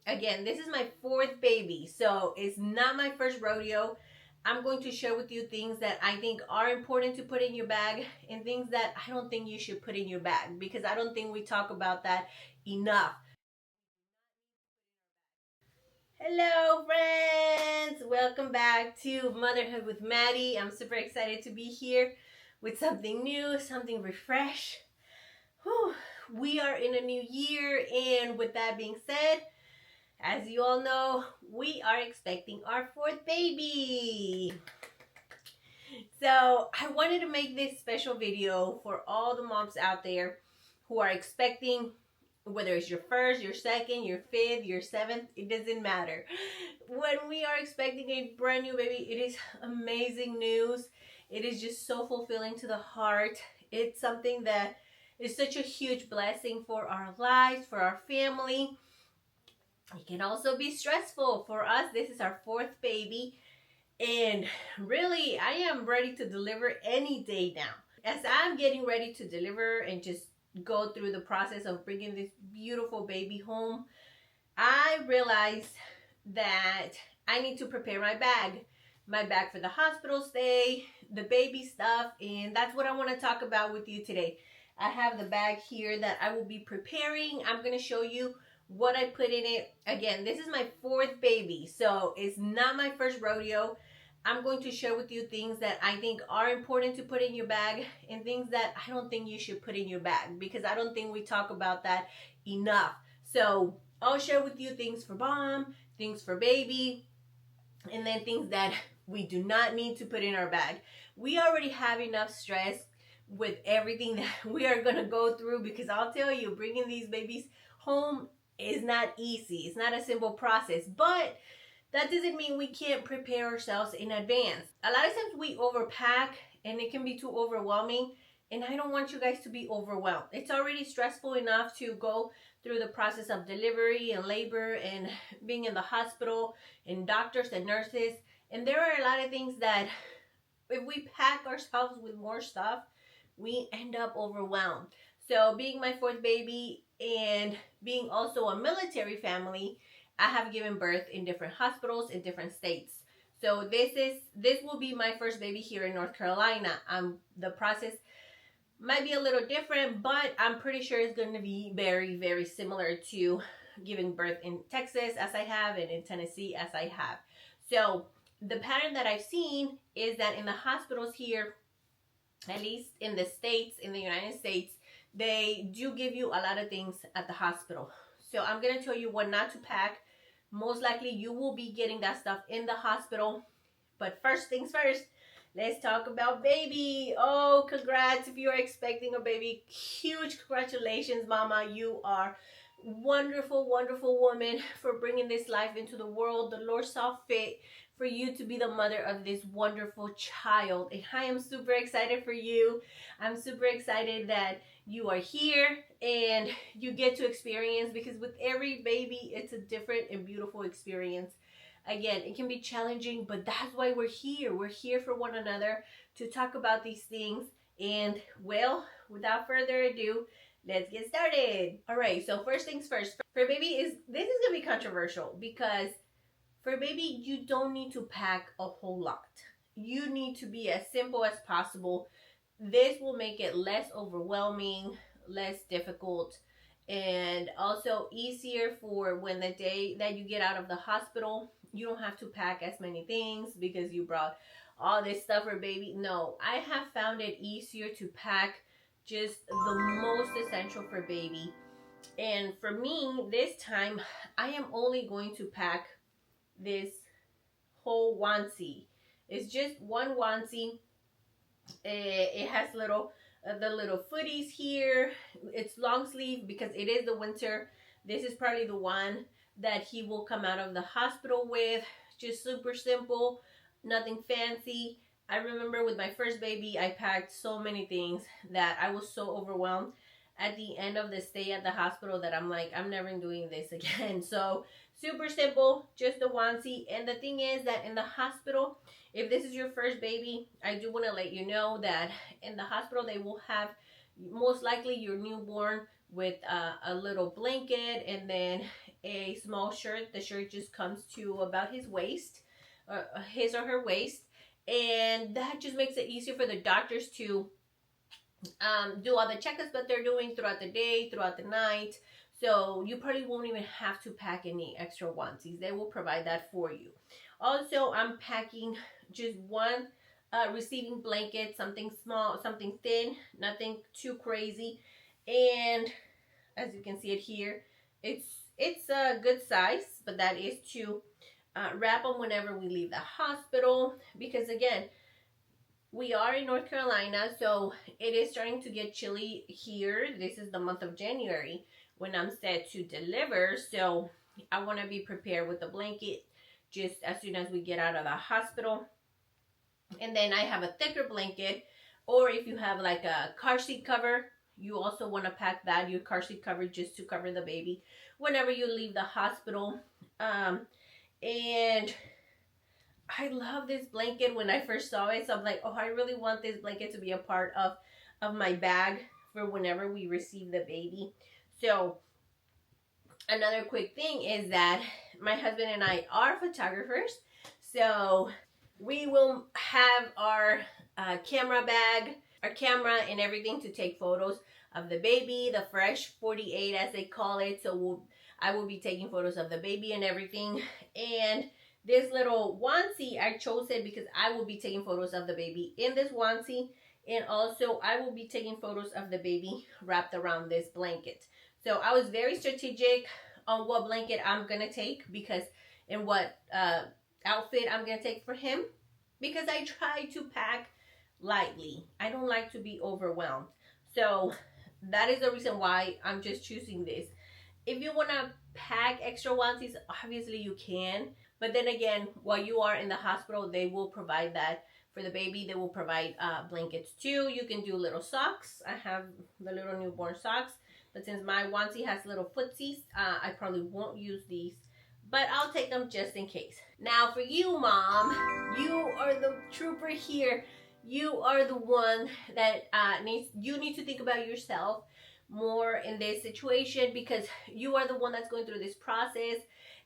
Again, this is my fourth baby, so it's not my first rodeo. I'm going to share with you things that I think are important to put in your bag and things that I don't think you should put in your bag because I don't think we talk about that enough. Hello, friends! Welcome back to Motherhood with Maddie. I'm super excited to be here with something new, something refresh. Whew. We are in a new year, and with that being said, as you all know, we are expecting our fourth baby. So I wanted to make this special video for all the moms out there who are expecting, whether it's your first, your second, your fifth, your seventh, it doesn't matter. When we are expecting a brand new baby, it is amazing news. It is just so fulfilling to the heart. It's something that is such a huge blessing for our lives, for our family. It can also be stressful. For us, this is our fourth baby. And really, I am ready to deliver any day now. As I'm getting ready to deliver and just go through the process of bringing this beautiful baby home, I realized that I need to prepare my bag. My bag for the hospital stay, the baby stuff, and that's what I want to talk about with you today. I have the bag here that I will be preparing. I'm going to show you what I put in it. Again, this is my fourth baby, so it's not my first rodeo. I'm going to share with you things that I think are important to put in your bag and things that I don't think you should put in your bag because I don't think we talk about that enough. So I'll share with you things for mom, things for baby, and then things that we do not need to put in our bag. We already have enough stress with everything that we are going to go through because I'll tell you, bringing these babies home is not easy. It's not a simple process, but that doesn't mean we can't prepare ourselves in advance. A lot of times we overpack and it can be too overwhelming, and I don't want you guys to be overwhelmed. It's already stressful enough to go through the process of delivery and labor and being in the hospital and doctors and nurses. And there are a lot of things that if we pack ourselves with more stuff, we end up overwhelmed. So being my fourth baby and being also a military family, I have given birth in different hospitals in different states. So this will be my first baby here in North Carolina. The process might be a little different, but I'm pretty sure it's going to be very, very similar to giving birth in Texas as I have and in Tennessee as I have. So the pattern that I've seen is that in the hospitals here, at least in the States, in the United States, they do give you a lot of things at the hospital. So I'm going to tell you what not to pack. Most likely you will be getting that stuff in the hospital. But first things first, let's talk about baby. Oh, congrats if you're expecting a baby. Huge congratulations, mama. You are wonderful, wonderful woman for bringing this life into the world. The Lord saw fit for you to be the mother of this wonderful child. And I am super excited for you. I'm super excited that you are here and you get to experience, because with every baby, it's a different and beautiful experience. Again, it can be challenging, but that's why we're here. We're here for one another to talk about these things. And well, without further ado, let's get started. All right, so first things first. For baby, this is gonna be controversial because for baby, you don't need to pack a whole lot. You need to be as simple as possible. This will make it less overwhelming, less difficult, and also easier for when the day that you get out of the hospital, you don't have to pack as many things because you brought all this stuff for baby. No, I have found it easier to pack just the most essential for baby. And for me, this time, I am only going to pack this whole onesie. It's just one onesie. It has the little footies here. It's long sleeve because it is the winter. This is probably the one that he will come out of the hospital with. Just super simple, nothing fancy. I remember with my first baby, I packed so many things that I was so overwhelmed at the end of the stay at the hospital that I'm like, I'm never doing this again. So super simple, just a onesie. And the thing is that in the hospital, if this is your first baby, I do want to let you know that in the hospital, they will have most likely your newborn with a little blanket, and then a small shirt. The shirt just comes to about his waist, his or her waist, and that just makes it easier for the doctors to do all the checkups that they're doing throughout the day, throughout the night. So you probably won't even have to pack any extra onesies. They will provide that for you. Also, I'm packing just one receiving blanket, something small, something thin, nothing too crazy. And as you can see it here, it's a good size, but that is to wrap them whenever we leave the hospital. Because again, we are in North Carolina, so it is starting to get chilly here. This is the month of January when I'm set to deliver, so I want to be prepared with the blanket just as soon as we get out of the hospital. And then I have a thicker blanket, or if you have like a car seat cover, you also want to pack that, your car seat cover, just to cover the baby whenever you leave the hospital. And I love this blanket. When I first saw it, so I'm like, oh, I really want this blanket to be a part of my bag for whenever we receive the baby. So another quick thing is that my husband and I are photographers, so we will have our camera bag, our camera and everything to take photos of the baby, the fresh 48 as they call it. So I will be taking photos of the baby and everything. And this little onesie, I chose it because I will be taking photos of the baby in this onesie. And also I will be taking photos of the baby wrapped around this blanket. So I was very strategic on what blanket I'm going to take, because and what outfit I'm going to take for him, because I try to pack lightly. I don't like to be overwhelmed. So that is the reason why I'm just choosing this. If you want to pack extra onesies, obviously you can. But then again, while you are in the hospital, they will provide that for the baby. They will provide blankets too. You can do little socks. I have the little newborn socks. But since my onesie has little footsies, I probably won't use these. But I'll take them just in case. Now for you, Mom, you are the trooper here. You are the one that you need to think about yourself more in this situation, because you are the one that's going through this process.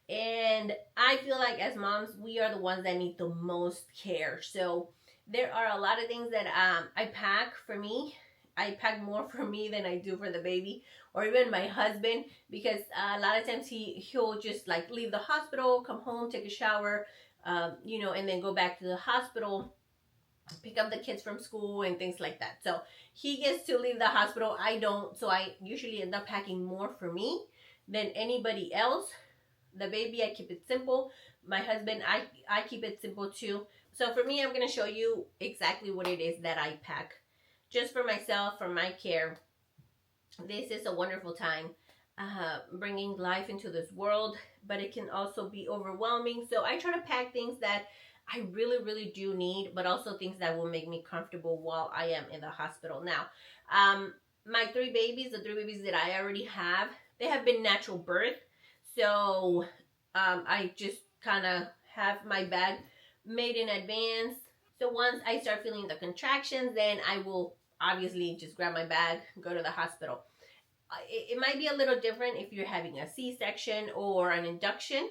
And I feel like as moms, we are the ones that need the most care. So there are a lot of things that I pack for me. I pack more for me than I do for the baby, or even my husband, because a lot of times he'll just like leave the hospital, come home, take a shower, and then go back to the hospital, pick up the kids from school and things like that. So he gets to leave the hospital. I don't. So I usually end up packing more for me than anybody else. The baby, I keep it simple. My husband, I keep it simple too. So for me, I'm going to show you exactly what it is that I pack just for myself, for my care. This is a wonderful time bringing life into this world, but it can also be overwhelming. So I try to pack things that I really, really do need, but also things that will make me comfortable while I am in the hospital. Now, my the 3 babies that I already have, they have been natural birth. So I just kind of have my bag made in advance. So once I start feeling the contractions, then I will obviously just grab my bag, go to the hospital. It might be a little different if you're having a C-section or an induction.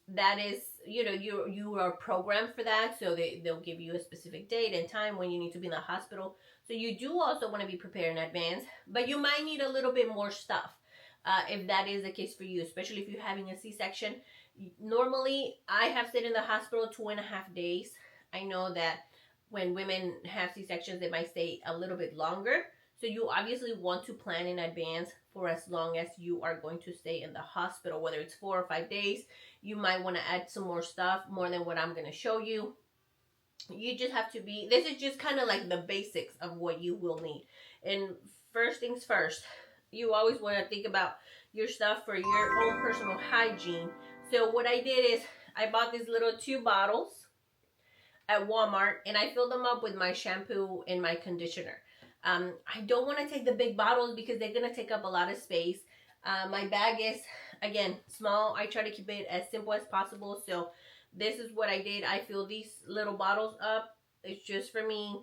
That is, you are programmed for that. So they'll give you a specific date and time when you need to be in the hospital. So you do also want to be prepared in advance, but you might need a little bit more stuff. If that is the case for you, especially if you're having a C-section. Normally, I have stayed in the hospital 2.5 days. I know that when women have C-sections, they might stay a little bit longer. So you obviously want to plan in advance for as long as you are going to stay in the hospital, whether it's 4 or 5 days. You might want to add some more stuff, more than what I'm going to show you. You just have to this is just kind of like the basics of what you will need. And first things first, you always want to think about your stuff for your own personal hygiene. So what I did is I bought these little 2 bottles at Walmart, and I filled them up with my shampoo and my conditioner. I don't want to take the big bottles because they're going to take up a lot of space. My bag is, again, small. I try to keep it as simple as possible. So this is what I did. I filled these little bottles up. It's just for me.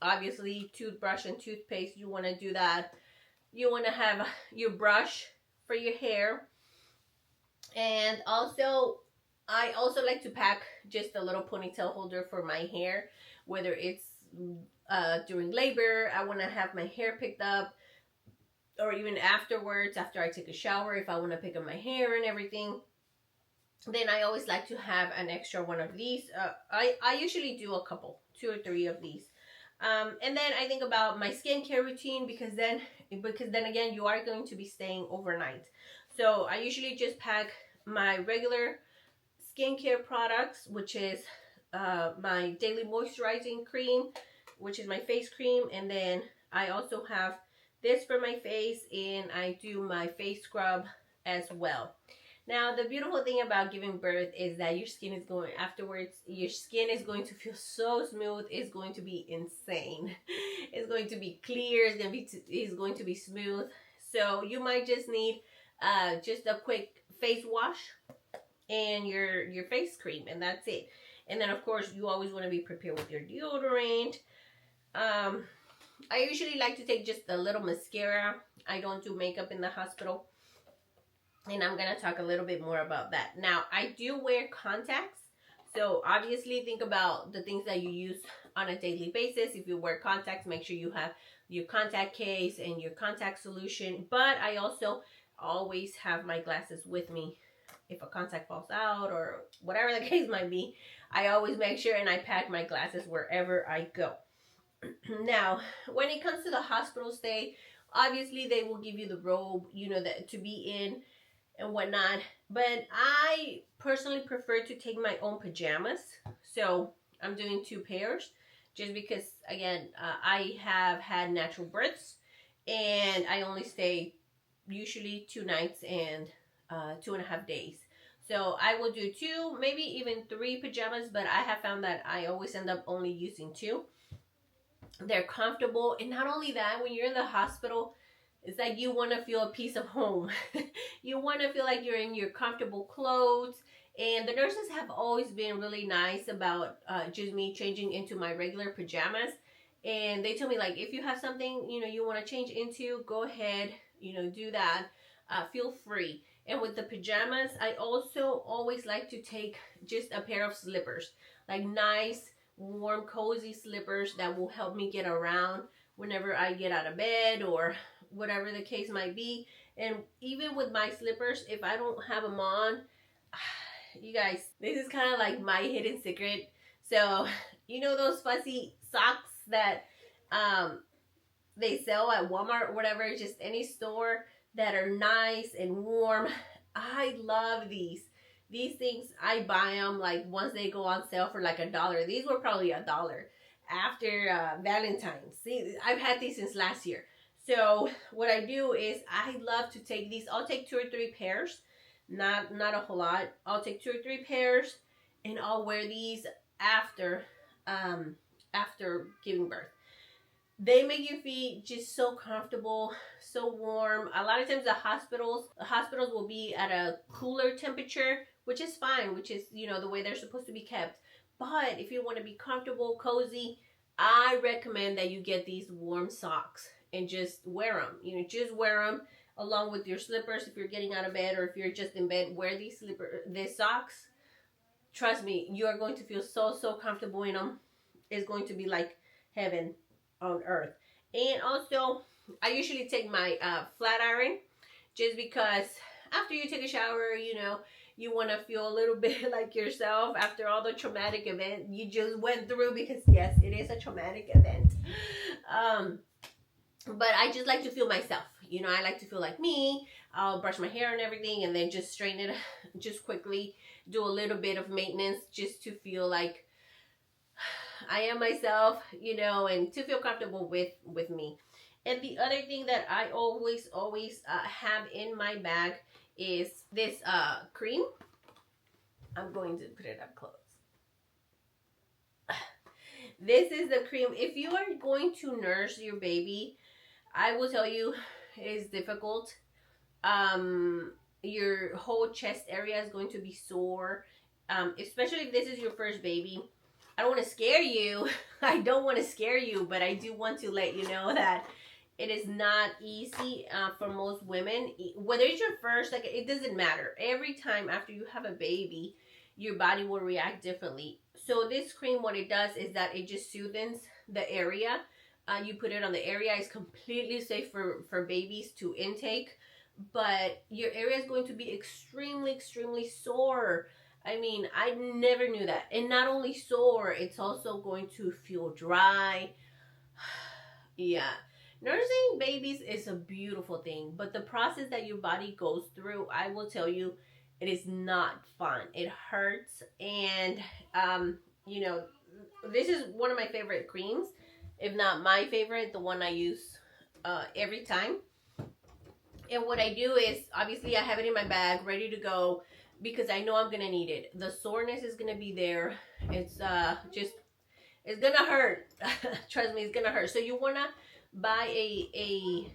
Obviously, toothbrush and toothpaste, you want to do that. You want to have your brush for your hair. And also, I also like to pack just a little ponytail holder for my hair, whether it's during labor, I want to have my hair picked up, or even afterwards, after I take a shower, if I want to pick up my hair and everything. Then I always like to have an extra one of these. I usually do a couple, 2 or 3 of these. And then I think about my skincare routine, because then again, you are going to be staying overnight. So I usually just pack my regular skincare products, which is my daily moisturizing cream, which is my face cream. And then I also have this for my face, and I do my face scrub as well. Now, the beautiful thing about giving birth is that your skin is going, afterwards, your skin is going to feel so smooth. It's going to be insane. It's going to be clear. It's going to be smooth. So you might just need just a quick face wash and your face cream, and that's it. And then of course you always want to be prepared with your deodorant. I usually like to take just a little mascara. I don't do makeup in the hospital, and I'm gonna talk a little bit more about that. Now, I do wear contacts, so obviously think about the things that you use on a daily basis. If you wear contacts, make sure you have your contact case and your contact solution. But I also always have my glasses with me. If a contact falls out or whatever the case might be, I always make sure and I pack my glasses wherever I go. Now, when it comes to the hospital stay, obviously they will give you the robe, that to be in and whatnot. But I personally prefer to take my own pajamas. So I'm doing 2 pairs just because, again, I have had natural births and I only stay usually 2 nights and 2.5 days. So I will do 2, maybe even 3 pajamas, but I have found that I always end up only using 2. They're comfortable, and not only that, when you're in the hospital, it's like you want to feel a piece of home. You want to feel like you're in your comfortable clothes. And the nurses have always been really nice about just me changing into my regular pajamas. And they tell me, like, if you have something, you want to change into, go ahead, do that. Feel free. And with the pajamas, I also always like to take just a pair of slippers, like nice, warm, cozy slippers that will help me get around whenever I get out of bed or whatever the case might be. And even with my slippers, if I don't have them on, you guys, this is kind of like my hidden secret. So, those fuzzy socks that they sell at Walmart or whatever, just any store that are nice and warm. I love these. These things, I buy them like once they go on sale for like $1. These were probably $1 after Valentine's. See, I've had these since last year. So what I do is I love to take these. I'll take 2 or 3 pairs, not a whole lot. I'll take 2 or 3 pairs, and I'll wear these after giving birth. They make your feet just so comfortable, so warm. A lot of times the hospitals will be at a cooler temperature, which is fine, which is, the way they're supposed to be kept. But if you want to be comfortable, cozy, I recommend that you get these warm socks and just wear them. Just wear them along with your slippers. If you're getting out of bed or if you're just in bed, wear these socks. Trust me, you are going to feel so comfortable in them. It's going to be like heaven on earth. And also, I usually take my flat iron, just because after you take a shower, you want to feel a little bit like yourself after all the traumatic event you just went through, because yes, it is a traumatic event. But I just like to feel myself. I like to feel like me. I'll brush my hair and everything, and then just straighten it just quickly, do a little bit of maintenance just to feel like I am myself, and to feel comfortable with me. And the other thing that I always have in my bag is this cream. I'm going to put it up close. This is the cream. If you are going to nurse your baby, I will tell you it is difficult. Your whole chest area is going to be sore, especially if this is your first baby. I don't want to scare you. I don't want to scare you, but I do want to let you know that It is not easy for most women. Whether it's your first, like, it doesn't matter. Every time after you have a baby, your body will react differently. So this cream, what it does is that it just soothes the area. You put it on the area. It's completely safe for babies to intake. But your area is going to be extremely, extremely sore. I mean, I never knew that. And not only sore, it's also going to feel dry. Yeah. Nursing babies is a beautiful thing, but the process that your body goes through, I will tell you, it is not fun. It hurts. And, you know, this is one of my favorite creams, if not my favorite, the one I use every time. And what I do is, obviously, I have it in my bag, ready to go, because I know I'm going to need it. The soreness is going to be there. It's it's going to hurt. Trust me, it's going to hurt. So you want to buy a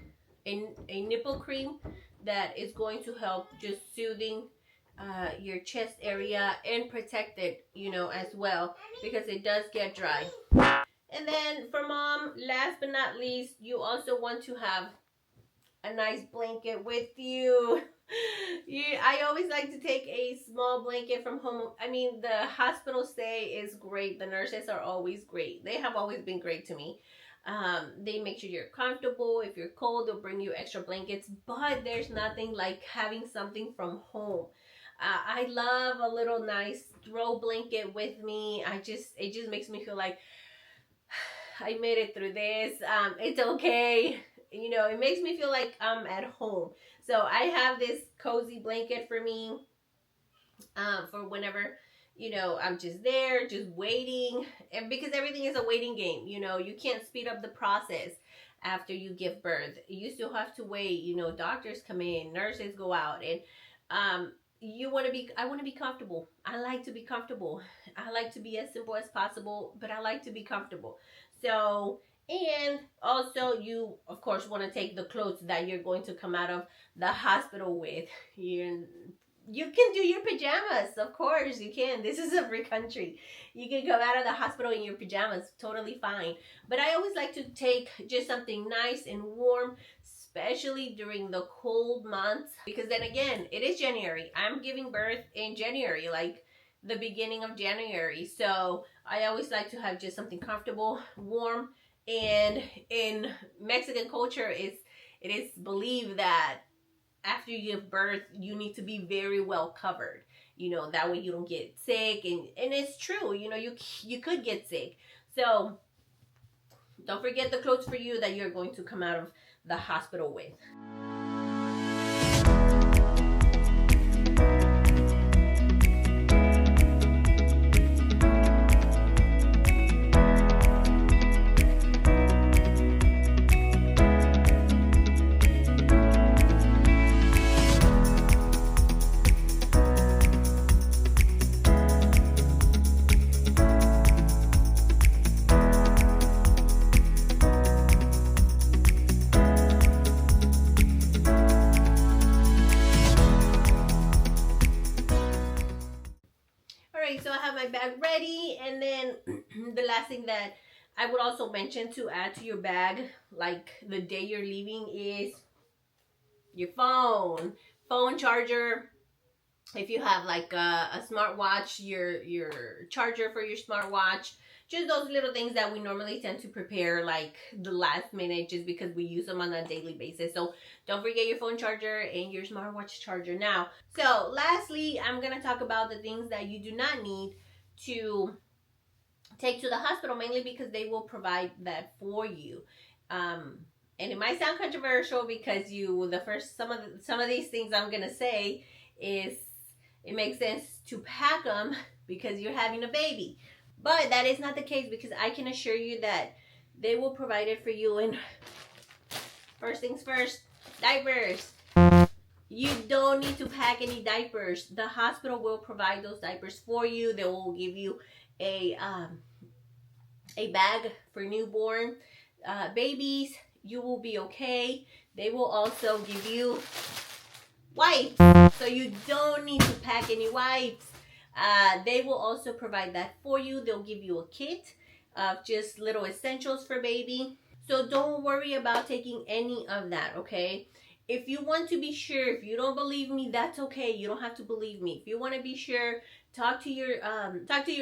nipple cream that is going to help just soothing your chest area and protect it, you know, as well, because it does get dry. And then for mom, last but not least, you also want to have a nice blanket with you. I always like to take a small blanket from home. I mean, the hospital stay is great. The nurses are always great. They have always been great to me. They make sure you're comfortable. If you're cold, they'll bring you extra blankets. But there's nothing like having something from home. I love a little nice throw blanket with me. It just makes me feel like I made it through this. It's okay. You know, it makes me feel like I'm at home. So I have this cozy blanket for me for whenever, you know, I'm just there, just waiting. And because everything is a waiting game, you know, you can't speed up the process after you give birth. You still have to wait. You know, doctors come in, nurses go out, and I want to be comfortable. I like to be comfortable. I like to be as simple as possible, but I like to be comfortable. So, and also you, of course, want to take the clothes that you're going to come out of the hospital with. You can do your pajamas. Of course, you can. This is a free country. You can come out of the hospital in your pajamas. Totally fine. But I always like to take just something nice and warm, especially during the cold months. Because then again, it is January. I'm giving birth in January, like the beginning of January. So I always like to have just something comfortable, warm. And in Mexican culture, it is believed that after you give birth, you need to be very well covered. You know, that way you don't get sick. And it's true, you know, you could get sick. So don't forget the clothes for you that you're going to come out of the hospital with. So I have my bag ready, and then the last thing that I would also mention to add to your bag, like the day you're leaving, is your phone charger. If you have like a smartwatch, your charger for your smartwatch, just those little things that we normally tend to prepare like the last minute just because we use them on a daily basis. So don't forget your phone charger and your smartwatch charger. Now, so lastly, I'm going to talk about the things that you do not need to take to the hospital, mainly because they will provide that for you. And it might sound controversial because some of these things I'm going to say is, it makes sense to pack them because you're having a baby. But that is not the case, because I can assure you that they will provide it for you. And first things first, diapers. You don't need to pack any diapers. The hospital will provide those diapers for you. They will give you a bag for newborn babies. You will be okay. They will also give you wipes, so you don't need to pack any wipes. They will also provide that for you. They'll give you a kit of just little essentials for baby. So don't worry about taking any of that, okay? If you want to be sure, if you don't believe me, that's okay. You don't have to believe me. If you want to be sure, talk to your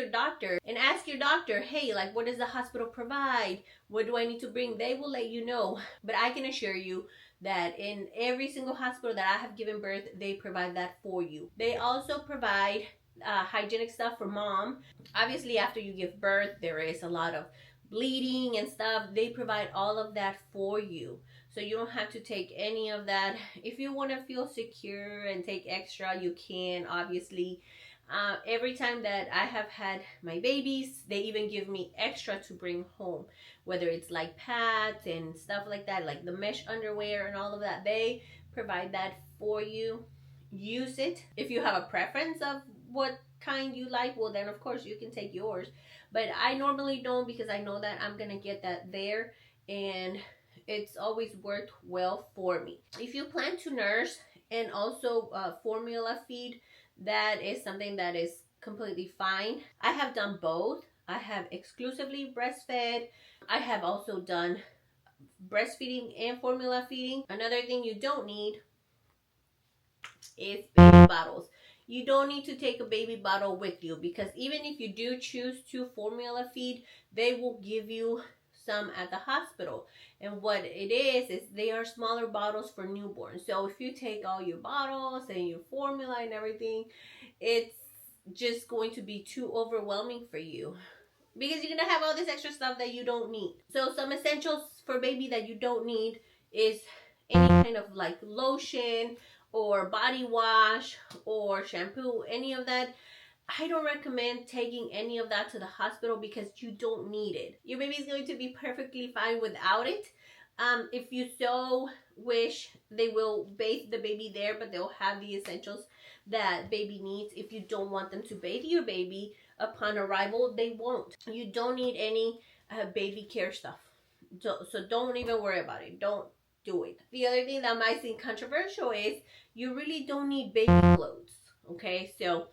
doctor and ask your doctor, hey, like, what does the hospital provide? What do I need to bring? They will let you know. But I can assure you that in every single hospital that I have given birth, they provide that for you. They also provide hygienic stuff for mom. Obviously, after you give birth, there is a lot of bleeding and stuff. They provide all of that for you. So you don't have to take any of that. If you want to feel secure and take extra, you can, obviously. Every time that I have had my babies, they even give me extra to bring home, whether it's like pads and stuff like that, like the mesh underwear and all of that. They provide that for you. Use it. If you have a preference of what kind you like, well, then of course you can take yours. But I normally don't, because I know that I'm gonna get that there, and it's always worked well for me. If you plan to nurse and also formula feed, that is something that is completely fine. I have done both. I have exclusively breastfed. I have also done breastfeeding and formula feeding. Another thing you don't need is baby bottles. You don't need to take a baby bottle with you, because even if you do choose to formula feed, they will give you some at the hospital. And what it is they are smaller bottles for newborns. So if you take all your bottles and your formula and everything, it's just going to be too overwhelming for you, because you're gonna have all this extra stuff that you don't need. So some essentials for baby that you don't need is any kind of like lotion or body wash or shampoo, any of that. I don't recommend taking any of that to the hospital, because you don't need it. Your baby is going to be perfectly fine without it. If you so wish, they will bathe the baby there, but they'll have the essentials that baby needs. If you don't want them to bathe your baby upon arrival, they won't. You don't need any baby care stuff. So don't even worry about it. Don't do it. The other thing that might seem controversial is you really don't need baby clothes. Okay, so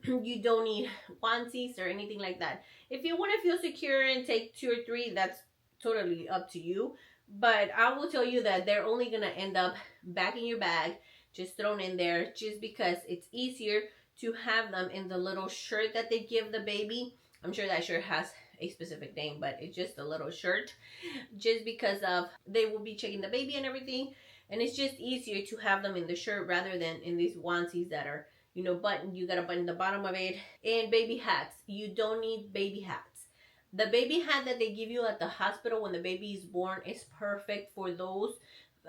you don't need onesies or anything like that. If you want to feel secure and take 2 or 3, that's totally up to you. But I will tell you that they're only going to end up back in your bag, just thrown in there, just because it's easier to have them in the little shirt that they give the baby. I'm sure that shirt has a specific name, but it's just a little shirt, just because of they will be checking the baby and everything. And it's just easier to have them in the shirt rather than in these onesies that are, button. You gotta button the bottom of it. And baby hats. You don't need baby hats. The baby hat that they give you at the hospital when the baby is born is perfect for those,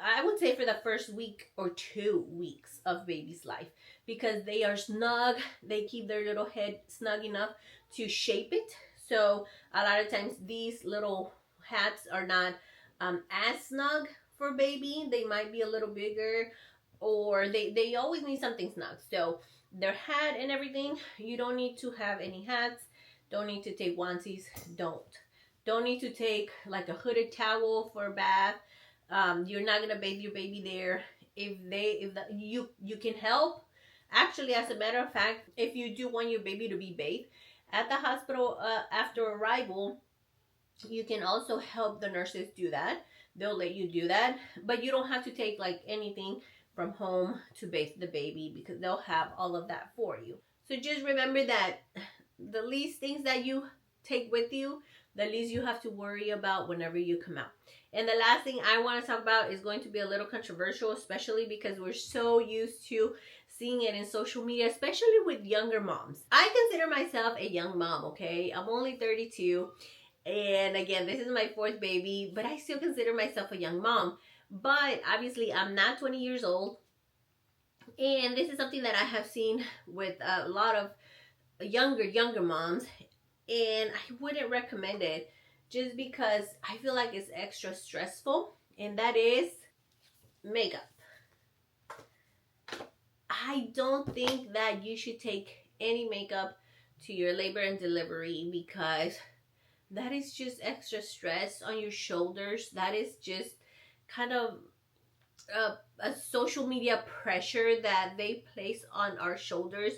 I would say, for the first week or 2 weeks of baby's life, because they are snug. They keep their little head snug enough to shape it. So a lot of times these little hats are not as snug for baby. They might be a little bigger, or they always need something snug. So their hat and everything, you don't need to have any hats. Don't need to take onesies. Don't need to take like a hooded towel for a bath. You're not gonna bathe your baby there. You can help. Actually, as a matter of fact, if you do want your baby to be bathed at the hospital after arrival, you can also help the nurses do that. They'll let you do that, but you don't have to take like anything from home to bathe the baby, because they'll have all of that for you. So just remember that the least things that you take with you, the least you have to worry about whenever you come out. And the last thing I want to talk about is going to be a little controversial, especially because we're so used to seeing it in social media, especially with younger moms. I consider myself a young mom, okay? I'm only 32. And again, this is my 4th baby, but I still consider myself a young mom. But obviously, I'm not 20 years old. And this is something that I have seen with a lot of younger moms, and I wouldn't recommend it, just because I feel like it's extra stressful, and that is makeup. I don't think that you should take any makeup to your labor and delivery, because that is just extra stress on your shoulders. That is just kind of a social media pressure that they place on our shoulders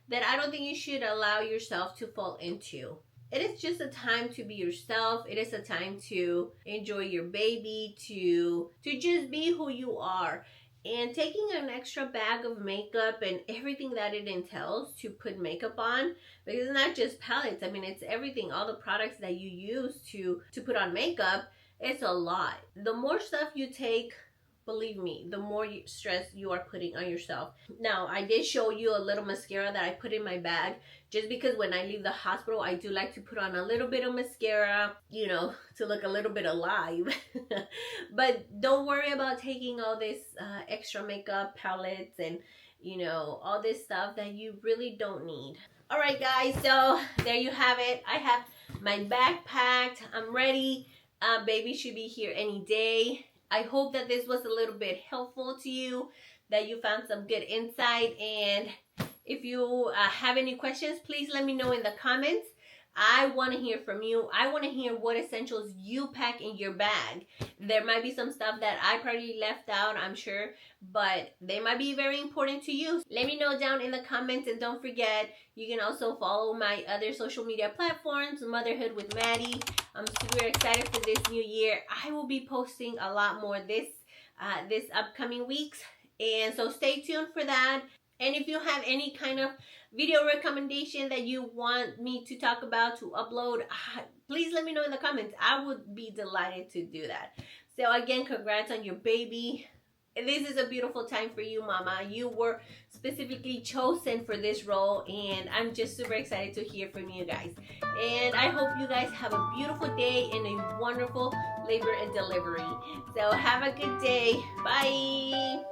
that I don't think you should allow yourself to fall into. it is just a time to be yourself. It is a time to enjoy your baby, to just be who you are. And taking an extra bag of makeup and everything that it entails to put makeup on, because it's not just palettes. I mean, it's everything, all the products that you use to put on makeup. It's a lot. The more stuff you take, believe me, the more stress you are putting on yourself. Now, I did show you a little mascara that I put in my bag, just because when I leave the hospital, I do like to put on a little bit of mascara, you know, to look a little bit alive. But don't worry about taking all this extra makeup palettes and, you know, all this stuff that you really don't need. All right, guys, so there you have it. I have my bag packed. I'm ready. Baby should be here any day. I hope that this was a little bit helpful to you, that you found some good insight. And if you have any questions, please let me know in the comments. I want to hear from you. I want to hear what essentials you pack in your bag. There might be some stuff that I probably left out, I'm sure, but they might be very important to you. Let me know down in the comments, and don't forget, you can also follow my other social media platforms, Motherhood with Maddie. I'm super excited for this new year. I will be posting a lot more this upcoming weeks, and so stay tuned for that. And if you have any kind of video recommendation that you want me to talk about, to upload, please let me know in the comments. I would be delighted to do that. So again, congrats on your baby. This is a beautiful time for you, mama. You were specifically chosen for this role, and I'm just super excited to hear from you guys. And I hope you guys have a beautiful day and a wonderful labor and delivery. So have a good day. Bye.